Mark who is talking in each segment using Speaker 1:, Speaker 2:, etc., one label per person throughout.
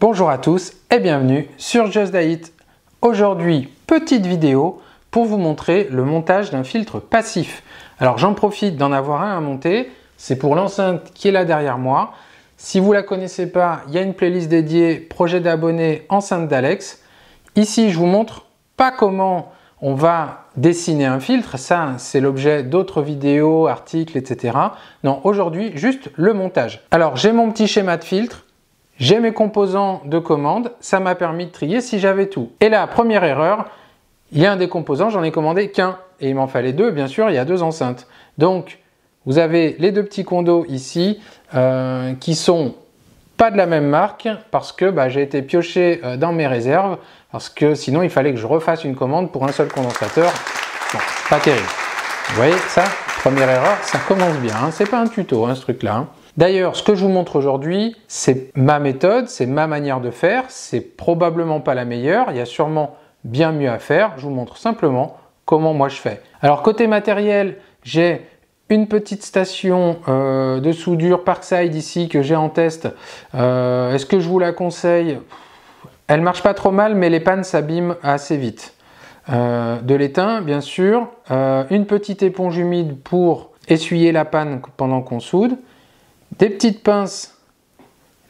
Speaker 1: Bonjour à tous et bienvenue sur Just It. Aujourd'hui, petite vidéo pour vous montrer le montage d'un filtre passif. Alors j'en profite d'en avoir un à monter, c'est pour l'enceinte qui est là derrière moi. Si vous ne la connaissez pas, il y a une playlist dédiée projet d'abonnés enceinte d'Alex. Ici, je vous montre pas comment on va dessiner un filtre, ça c'est l'objet d'autres vidéos, articles, etc. Non, aujourd'hui, juste le montage. Alors j'ai mon petit schéma de filtre. J'ai mes composants de commande, ça m'a permis de trier si j'avais tout. Et là, première erreur, il y a un des composants, j'en ai commandé qu'un. Et il m'en fallait deux, bien sûr, il y a deux enceintes. Donc, vous avez les deux petits condos ici qui sont pas de la même marque parce que j'ai été pioché dans mes réserves parce que sinon, il fallait que je refasse une commande pour un seul condensateur. Bon, pas terrible. Vous voyez, ça, première erreur, ça commence bien. Hein. C'est pas un tuto, hein, ce truc-là. Hein. D'ailleurs, ce que je vous montre aujourd'hui, c'est ma méthode, c'est ma manière de faire. C'est probablement pas la meilleure, il y a sûrement bien mieux à faire. Je vous montre simplement comment moi je fais. Alors côté matériel, j'ai une petite station de soudure Parkside ici que j'ai en test. Est-ce que je vous la conseille? Elle marche pas trop mal, mais les pannes s'abîment assez vite. De l'étain, bien sûr. Une petite éponge humide pour essuyer la panne pendant qu'on soude. Des petites pinces,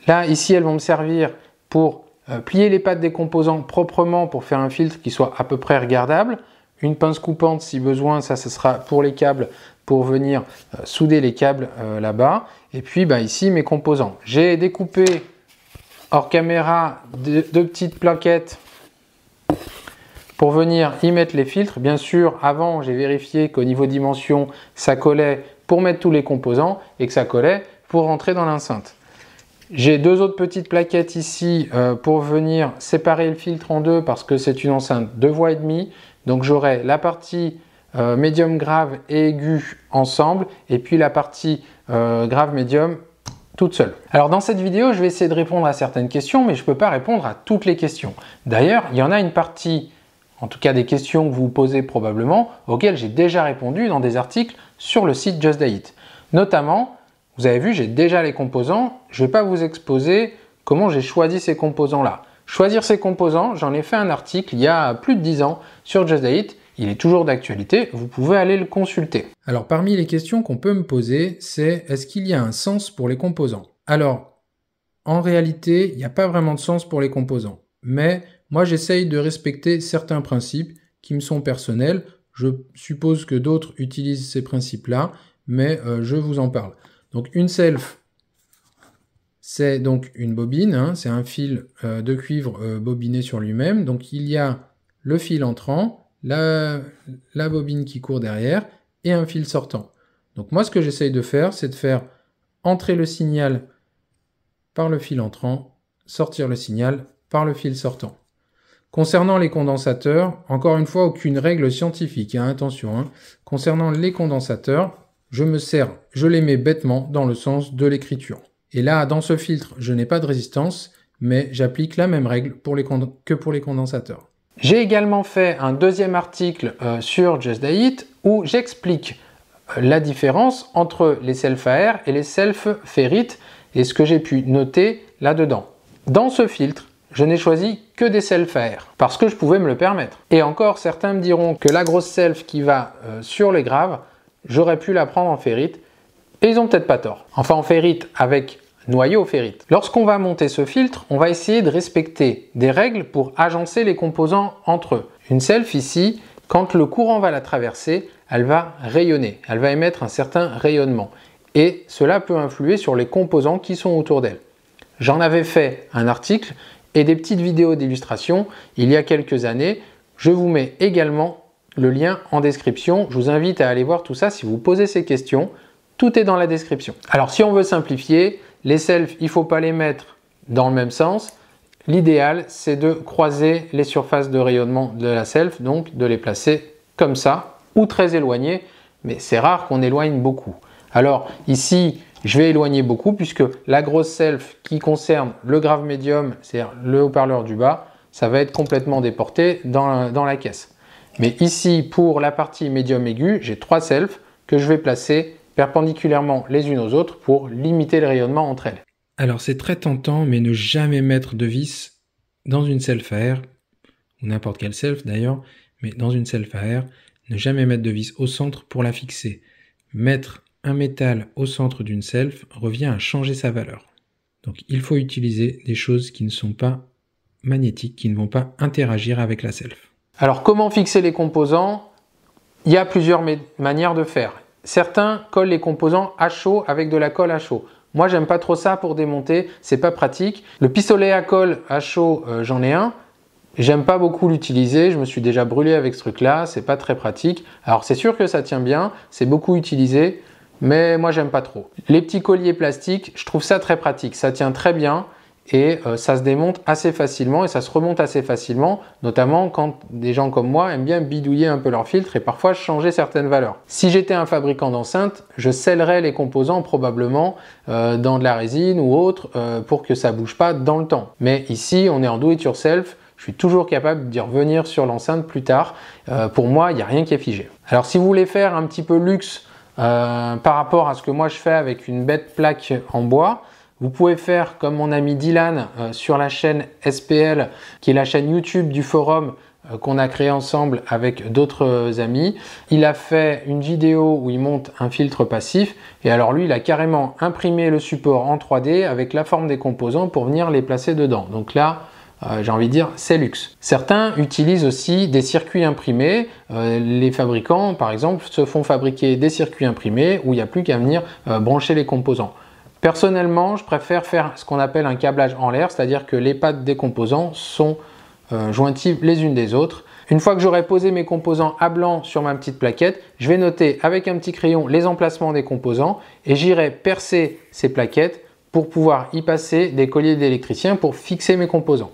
Speaker 1: là ici elles vont me servir pour plier les pattes des composants proprement pour faire un filtre qui soit à peu près regardable. Une pince coupante si besoin, ça ce sera pour les câbles, pour venir souder les câbles là-bas. Et puis ici mes composants. J'ai découpé hors caméra deux petites plaquettes pour venir y mettre les filtres. Bien sûr, avant j'ai vérifié qu'au niveau dimension ça collait pour mettre tous les composants et que ça collait pour rentrer dans l'enceinte. J'ai deux autres petites plaquettes ici pour venir séparer le filtre en deux parce que c'est une enceinte 2,5 voix. Donc j'aurai la partie médium grave et aiguë ensemble et puis la partie grave médium toute seule. Alors dans cette vidéo, je vais essayer de répondre à certaines questions, mais je ne peux pas répondre à toutes les questions. D'ailleurs, il y en a une partie, en tout cas des questions que vous vous posez probablement, auxquelles j'ai déjà répondu dans des articles sur le site Just It. Notamment, vous avez vu, j'ai déjà les composants. Je ne vais pas vous exposer comment j'ai choisi ces composants-là. Choisir ces composants, j'en ai fait un article il y a plus de 10 ans sur Just It. Il est toujours d'actualité, vous pouvez aller le consulter. Alors parmi les questions qu'on peut me poser, c'est est-ce qu'il y a un sens pour les composants? Alors, en réalité, il n'y a pas vraiment de sens pour les composants. Mais moi, j'essaye de respecter certains principes qui me sont personnels. Je suppose que d'autres utilisent ces principes-là, mais je vous en parle. Donc une self, c'est donc une bobine, hein, c'est un fil de cuivre bobiné sur lui-même. Donc il y a le fil entrant, la bobine qui court derrière et un fil sortant. Donc moi ce que j'essaye de faire, c'est de faire entrer le signal par le fil entrant, sortir le signal par le fil sortant. Concernant les condensateurs, encore une fois, aucune règle scientifique, hein, attention. Hein. Concernant les condensateurs, je les mets bêtement dans le sens de l'écriture. Et là, dans ce filtre, je n'ai pas de résistance, mais j'applique la même règle que pour les condensateurs. J'ai également fait un deuxième article sur Just It où j'explique la différence entre les self AR et les self ferrite et ce que j'ai pu noter là-dedans. Dans ce filtre, je n'ai choisi que des self AR parce que je pouvais me le permettre. Et encore, certains me diront que la grosse self qui va sur les graves, j'aurais pu la prendre en ferrite et ils ont peut-être pas tort. Enfin en ferrite avec noyau ferrite. Lorsqu'on va monter ce filtre, on va essayer de respecter des règles pour agencer les composants entre eux. Une self ici, quand le courant va la traverser, elle va rayonner, elle va émettre un certain rayonnement et cela peut influer sur les composants qui sont autour d'elle. J'en avais fait un article et des petites vidéos d'illustration il y a quelques années. Je vous mets également le lien en description. Je vous invite à aller voir tout ça si vous posez ces questions. Tout est dans la description. Alors si on veut simplifier, les selfs, il ne faut pas les mettre dans le même sens. L'idéal, c'est de croiser les surfaces de rayonnement de la self, donc de les placer comme ça ou très éloignées, mais c'est rare qu'on éloigne beaucoup. Alors ici, je vais éloigner beaucoup puisque la grosse self qui concerne le grave médium, c'est-à-dire le haut-parleur du bas, ça va être complètement déporté dans la caisse. Mais ici, pour la partie médium aigu, j'ai 3 selfs que je vais placer perpendiculairement les unes aux autres pour limiter le rayonnement entre elles. Alors c'est très tentant, mais ne jamais mettre de vis dans une self à air, ou n'importe quelle self d'ailleurs, mais dans une self à air, ne jamais mettre de vis au centre pour la fixer. Mettre un métal au centre d'une self revient à changer sa valeur. Donc il faut utiliser des choses qui ne sont pas magnétiques, qui ne vont pas interagir avec la self. Alors comment fixer les composants? Il y a plusieurs manières de faire. Certains collent les composants à chaud avec de la colle à chaud. Moi j'aime pas trop ça pour démonter, c'est pas pratique. Le pistolet à colle à chaud, j'en ai un. J'aime pas beaucoup l'utiliser, je me suis déjà brûlé avec ce truc là, c'est pas très pratique. Alors c'est sûr que ça tient bien, c'est beaucoup utilisé, mais moi j'aime pas trop. Les petits colliers plastiques, je trouve ça très pratique, ça tient très bien et ça se démonte assez facilement et ça se remonte assez facilement, notamment quand des gens comme moi aiment bien bidouiller un peu leur filtre et parfois changer certaines valeurs. Si j'étais un fabricant d'enceinte, je scellerais les composants probablement dans de la résine ou autre pour que ça bouge pas dans le temps. Mais ici on est en do it yourself, je suis toujours capable d'y revenir sur l'enceinte plus tard. Pour moi, il n'y a rien qui est figé. Alors si vous voulez faire un petit peu luxe par rapport à ce que moi je fais avec une bête plaque en bois, vous pouvez faire comme mon ami Dylan sur la chaîne SPL, qui est la chaîne YouTube du forum qu'on a créé ensemble avec d'autres amis. Il a fait une vidéo où il monte un filtre passif et alors lui il a carrément imprimé le support en 3D avec la forme des composants pour venir les placer dedans. Donc là, j'ai envie de dire, c'est luxe. Certains utilisent aussi des circuits imprimés. Les fabricants, par exemple, se font fabriquer des circuits imprimés où il n'y a plus qu'à venir brancher les composants. Personnellement, je préfère faire ce qu'on appelle un câblage en l'air, c'est-à-dire que les pattes des composants sont jointives les unes des autres. Une fois que j'aurai posé mes composants à blanc sur ma petite plaquette, je vais noter avec un petit crayon les emplacements des composants et j'irai percer ces plaquettes pour pouvoir y passer des colliers d'électricien pour fixer mes composants.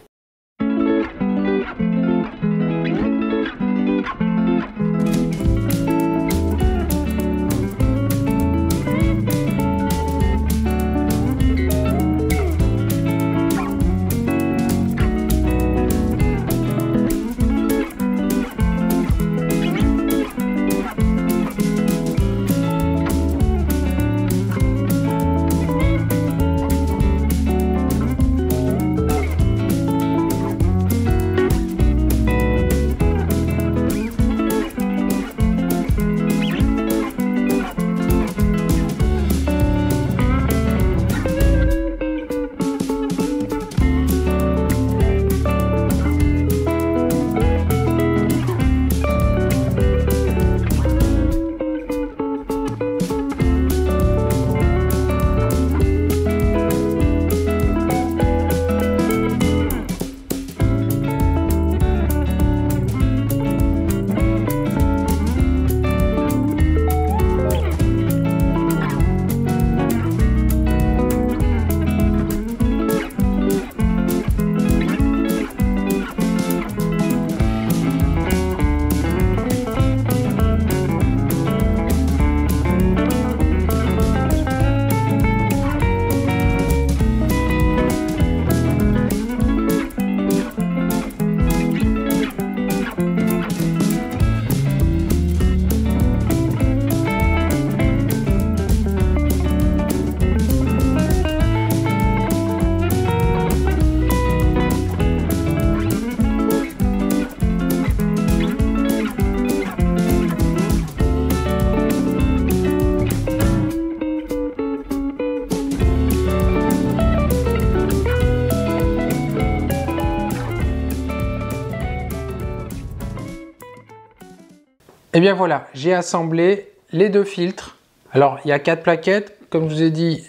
Speaker 1: Et bien voilà, j'ai assemblé les deux filtres. Alors il y a 4 plaquettes, comme je vous ai dit,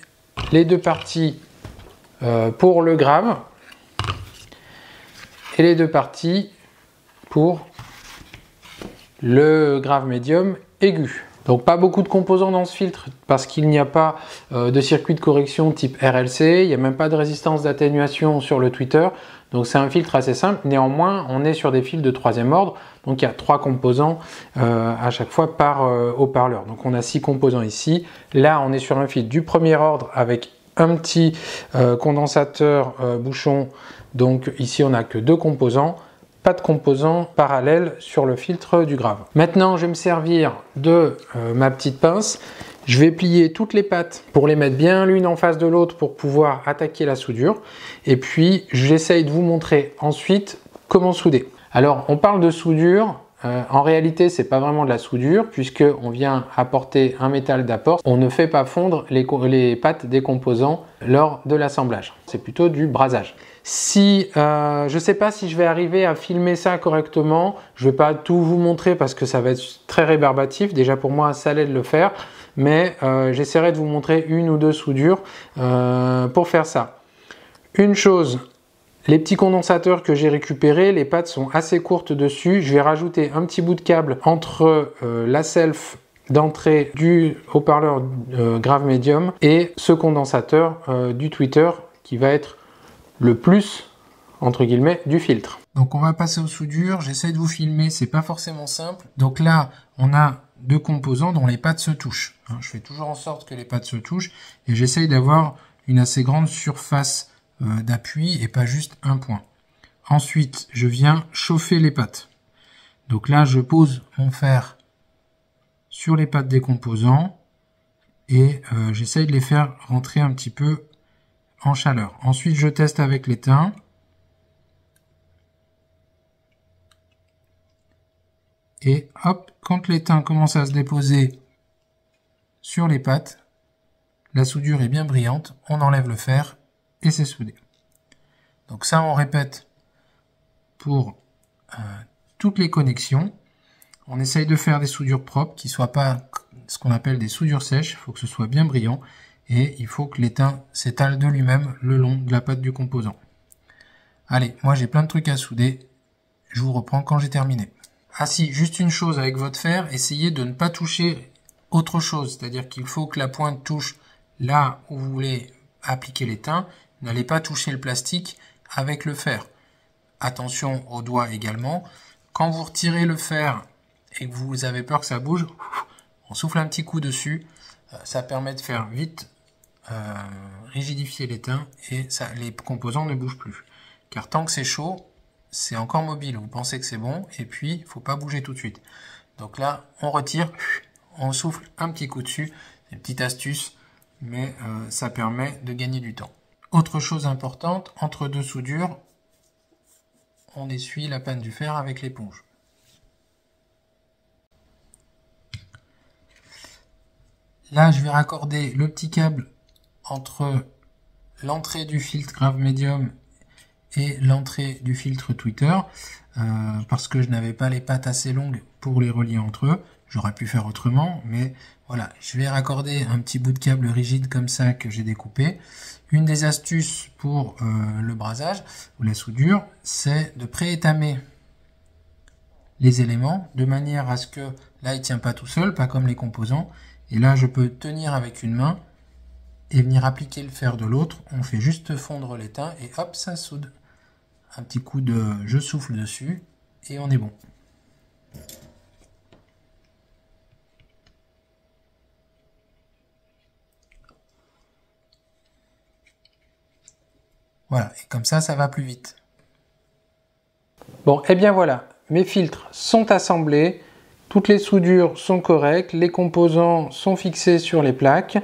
Speaker 1: les deux parties pour le grave et les deux parties pour le grave médium aigu. Donc pas beaucoup de composants dans ce filtre parce qu'il n'y a pas de circuit de correction type RLC, il n'y a même pas de résistance d'atténuation sur le tweeter. Donc c'est un filtre assez simple, néanmoins on est sur des fils de 3e ordre, donc il y a 3 composants à chaque fois par haut-parleur. Donc on a 6 composants ici, là on est sur un fil du 1er ordre avec un petit condensateur bouchon, donc ici on n'a que 2 composants, pas de composants parallèles sur le filtre du grave. Maintenant je vais me servir de ma petite pince Je vais plier toutes les pattes pour les mettre bien l'une en face de l'autre pour pouvoir attaquer la soudure. Et puis, j'essaye de vous montrer ensuite comment souder. Alors, on parle de soudure. En réalité, c'est pas vraiment de la soudure puisqu'on vient apporter un métal d'apport. On ne fait pas fondre les pattes des composants lors de l'assemblage. C'est plutôt du brasage. Si je ne sais pas si je vais arriver à filmer ça correctement, je ne vais pas tout vous montrer parce que ça va être très rébarbatif. Déjà pour moi, ça allait de le faire, mais j'essaierai de vous montrer une ou deux soudures pour faire ça. Une chose. Les petits condensateurs que j'ai récupérés, les pattes sont assez courtes dessus. Je vais rajouter un petit bout de câble entre la self d'entrée du haut-parleur grave médium et ce condensateur du tweeter qui va être le plus, entre guillemets, du filtre. Donc on va passer aux soudures. J'essaie de vous filmer, c'est pas forcément simple. Donc là, on a deux composants dont les pattes se touchent. Je fais toujours en sorte que les pattes se touchent et j'essaye d'avoir une assez grande surface d'appui et pas juste un point. Ensuite, je viens chauffer les pattes. Donc là, je pose mon fer sur les pattes des composants et j'essaye de les faire rentrer un petit peu en chaleur. Ensuite, je teste avec l'étain. Et hop, quand l'étain commence à se déposer sur les pattes, la soudure est bien brillante, on enlève le fer et c'est soudé. Donc ça, on répète pour toutes les connexions. On essaye de faire des soudures propres qui ne soient pas ce qu'on appelle des soudures sèches. Il faut que ce soit bien brillant et il faut que l'étain s'étale de lui-même le long de la patte du composant. Allez, moi j'ai plein de trucs à souder. Je vous reprends quand j'ai terminé. Ah si, juste une chose avec votre fer, essayez de ne pas toucher autre chose. C'est-à-dire qu'il faut que la pointe touche là où vous voulez appliquer l'étain. N'allez pas toucher le plastique avec le fer. Attention aux doigts également. Quand vous retirez le fer et que vous avez peur que ça bouge, on souffle un petit coup dessus. Ça permet de faire vite rigidifier l'étain et ça, les composants ne bougent plus. Car tant que c'est chaud, c'est encore mobile. Vous pensez que c'est bon et puis il ne faut pas bouger tout de suite. Donc là, on retire, on souffle un petit coup dessus. C'est une petite astuce, mais ça permet de gagner du temps. Autre chose importante, entre deux soudures, on essuie la panne du fer avec l'éponge. Là, je vais raccorder le petit câble entre l'entrée du filtre grave médium et l'entrée du filtre tweeter parce que je n'avais pas les pattes assez longues pour les relier entre eux. J'aurais pu faire autrement, mais voilà, je vais raccorder un petit bout de câble rigide comme ça que j'ai découpé. Une des astuces pour le brasage ou la soudure, c'est de préétamer les éléments de manière à ce que là il ne tient pas tout seul, pas comme les composants. Et là je peux tenir avec une main et venir appliquer le fer de l'autre. On fait juste fondre l'étain et hop, ça soude. Un petit coup de je souffle dessus et on est bon. Voilà, et comme ça, ça va plus vite. Bon, et bien voilà, mes filtres sont assemblés, toutes les soudures sont correctes, les composants sont fixés sur les plaques.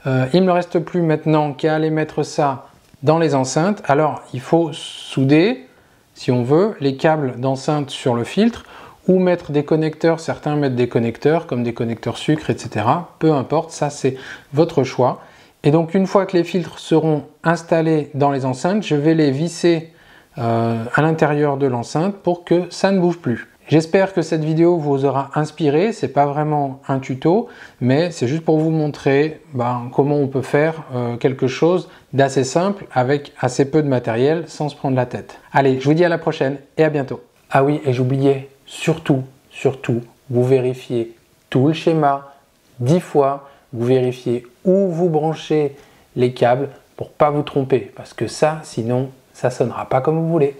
Speaker 1: Il ne me reste plus maintenant qu'à aller mettre ça dans les enceintes. Alors, il faut souder, si on veut, les câbles d'enceinte sur le filtre ou mettre des connecteurs. Certains mettent des connecteurs, comme des connecteurs sucre, etc. Peu importe, ça c'est votre choix. Et donc une fois que les filtres seront installés dans les enceintes, je vais les visser à l'intérieur de l'enceinte pour que ça ne bouge plus. J'espère que cette vidéo vous aura inspiré. C'est pas vraiment un tuto, mais c'est juste pour vous montrer comment on peut faire quelque chose d'assez simple avec assez peu de matériel sans se prendre la tête. Allez, je vous dis à la prochaine et à bientôt. Ah oui, et j'oubliais, surtout, vous vérifiez tout le schéma 10 fois. Vous vérifiez où vous branchez les câbles pour pas vous tromper, parce que ça, sinon, ça sonnera pas comme vous voulez.